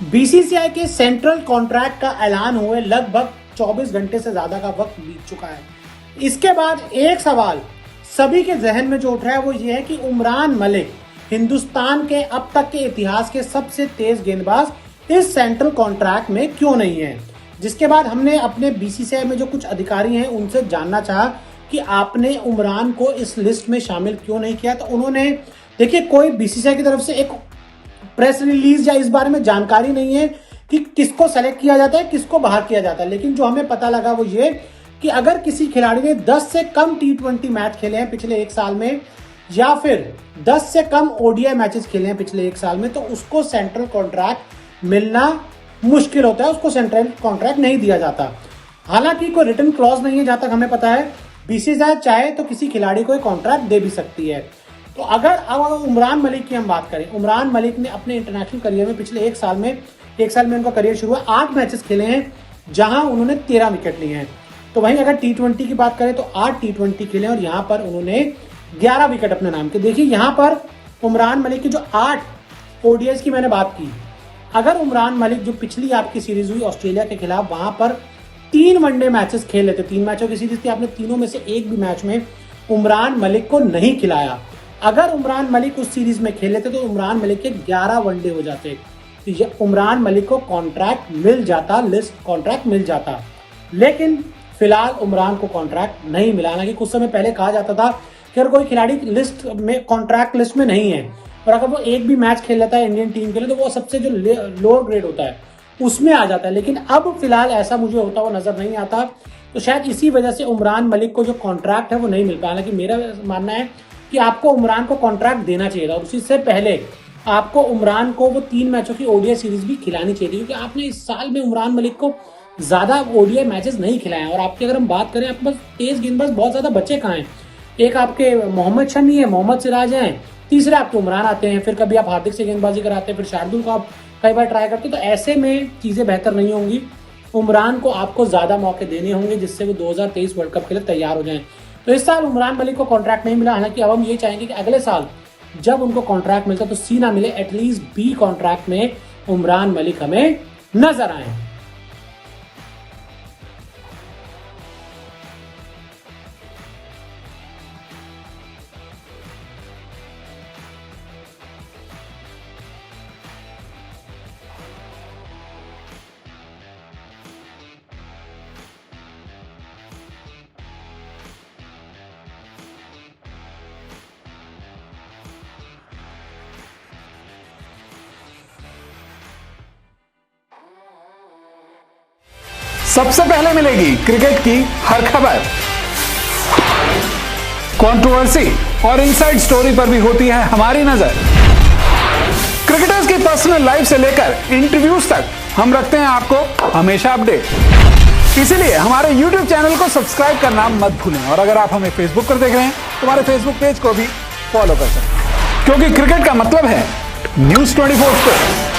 BCCI के central contract का ऐलान हुए लगभग 24 घंटे से ज्यादा का वक्त बीत चुका है। इसके बाद एक सवाल सभी के जहन में जो उठ रहा है वो ये है कि उमरान मलिक हिंदुस्तान के अब तक के इतिहास के सबसे तेज गेंदबाज इस सेंट्रल कॉन्ट्रैक्ट में क्यों नहीं है। जिसके बाद हमने अपने बीसीसीआई में जो कुछ अधिकारी हैं उनसे जानना चाहा कि आपने उमरान को इस लिस्ट में शामिल क्यों नहीं किया। तो उन्होंने, देखिए, कोई बीसीसीआई की तरफ से एक प्रेस रिलीज या इस बारे में जानकारी नहीं है कि किसको सेलेक्ट किया जाता है, किसको बाहर किया जाता है। लेकिन जो हमें पता लगा वो ये कि अगर किसी खिलाड़ी ने 10 से कम T20 मैच खेले हैं पिछले एक साल में या फिर 10 से कम ओडीआई मैचेस खेले हैं पिछले एक साल में, तो उसको सेंट्रल कॉन्ट्रैक्ट मिलना मुश्किल होता है, उसको सेंट्रल कॉन्ट्रैक्ट नहीं दिया जाता। हालांकि कोई रिटन क्लॉज नहीं है, जहां तक हमें पता है बीसीसीआई चाहे तो किसी खिलाड़ी को कॉन्ट्रैक्ट दे भी सकती है। तो अगर अब उमरान मलिक की हम बात करें, उमरान मलिक ने अपने इंटरनेशनल करियर में पिछले एक साल में उनका करियर शुरू हुआ, 8 मैचेस खेले हैं जहां उन्होंने 13 विकेट लिए हैं। तो वहीं अगर T20 की बात करें तो 8 T20 खेले और यहां पर उन्होंने 11 विकेट अपने नाम के। देखिए यहां पर उमरान मलिक की जो 8 ओडीआईज की मैंने बात की, अगर उमरान मलिक जो पिछली आपकी सीरीज हुई ऑस्ट्रेलिया के खिलाफ, वहां पर 3 वनडे मैचेस खेल लेते, 3 मैचों की सीरीज थी, आपने तीनों में से एक भी मैच में उमरान मलिक को नहीं खिलाया। अगर उमरान मलिक उस सीरीज में खेल लेते तो उमरान मलिक के 11 वनडे हो जाते, तो ये उमरान मलिक को कॉन्ट्रैक्ट मिल जाता, लिस्ट कॉन्ट्रैक्ट मिल जाता। लेकिन फिलहाल उमरान को कॉन्ट्रैक्ट नहीं मिला। हालांकि कुछ समय पहले कहा जाता था कि अगर कोई खिलाड़ी लिस्ट में, कॉन्ट्रैक्ट लिस्ट में नहीं है और अगर वो एक भी मैच खेल लेता है इंडियन टीम के लिए, तो वो सबसे जो लोअर ग्रेड होता है उसमें आ जाता है। लेकिन अब फिलहाल ऐसा मुझे होता हुआ नजर नहीं आता, तो शायद इसी वजह से उमरान मलिक को जो कॉन्ट्रैक्ट है वो नहीं मिल पाया। हालांकि मेरा मानना है कि आपको उमरान को कॉन्ट्रैक्ट देना चाहिए था और उससे पहले आपको उमरान को वो 3 मैचों की ओडीआई सीरीज भी खिलानी चाहिए थी, क्योंकि आपने इस साल में उमरान मलिक को ज्यादा ओडीआई मैचेस नहीं खिलाए हैं। और आपकी अगर हम बात करें, आपके पास तेज गेंदबाज बहुत ज्यादा बच्चे कहाँ हैं। एक आपके मोहम्मद शमी है, मोहम्मद सिराज हैं, तीसरे आपके उमरान आते हैं, फिर कभी आप हार्दिक से गेंदबाजी कराते हैं, फिर शार्दुल को आप कई बार ट्राई करते हैं। तो ऐसे में चीजें बेहतर नहीं होंगी। उमरान को आपको ज्यादा मौके देने होंगे जिससे वो 2023 वर्ल्ड कप के लिए तैयार हो जाएं। तो इस साल उमरान मलिक को कॉन्ट्रैक्ट नहीं मिला। हालांकि अब हम ये चाहेंगे कि अगले साल जब उनको कॉन्ट्रैक्ट मिलता तो सी ना मिले, एटलीस्ट बी कॉन्ट्रैक्ट में उमरान मलिक हमें नजर आए। सबसे पहले मिलेगी क्रिकेट की हर खबर, कंट्रोवर्सी और इनसाइड स्टोरी पर भी होती है हमारी नजर। क्रिकेटर्स की पर्सनल लाइफ से लेकर इंटरव्यूज तक हम रखते हैं आपको हमेशा अपडेट। इसीलिए हमारे YouTube चैनल को सब्सक्राइब करना मत भूलें। और अगर आप हमें फेसबुक पर देख रहे हैं तो हमारे फेसबुक पेज को भी फॉलो कर सकते हैं, क्योंकि क्रिकेट का मतलब है News 24 स्पोर्ट्स।